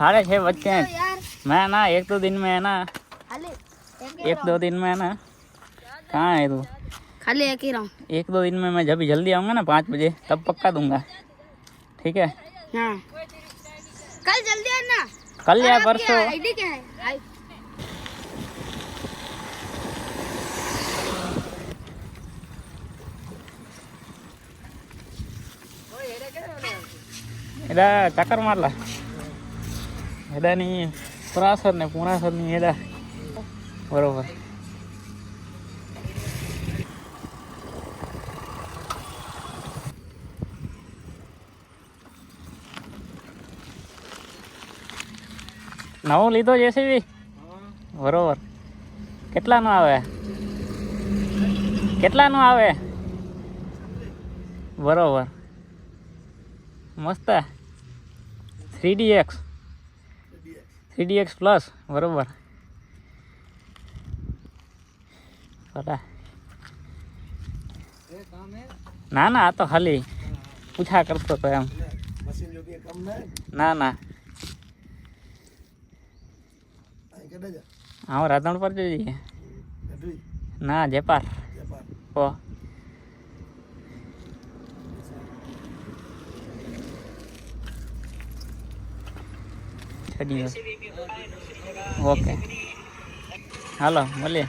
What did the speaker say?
6:30 बजते हैं। मैं ना 1-2 दिन में है ना, 1-2 दिन में है ना। कहाँ है तू? खाली एक ही रहा हूँ। 1-2 दिन में मैं जब भी जल्दी आऊँगा ना 5 बजे, तब पक्का दूंगा, ठीक है? हाँ कल जल्दी आना। कल या परसों। आईडी क्या है? एडा चक्कर मारला एडा नहीं पुरासर ने पुरासर नहीं एडा बरोबर नवो लीधो जेसीबी बरोबर કેટલાનું આવે કેટલાનું આવે બરોબર મસ્ત 3DX પ્લસ બરોબર ના ના આ તો ખાલી પૂછા કરતો તો એમ ના ના હા રાધણ પર જઈએ ના જેપાર ઓ ઓકે હાલો મળીએ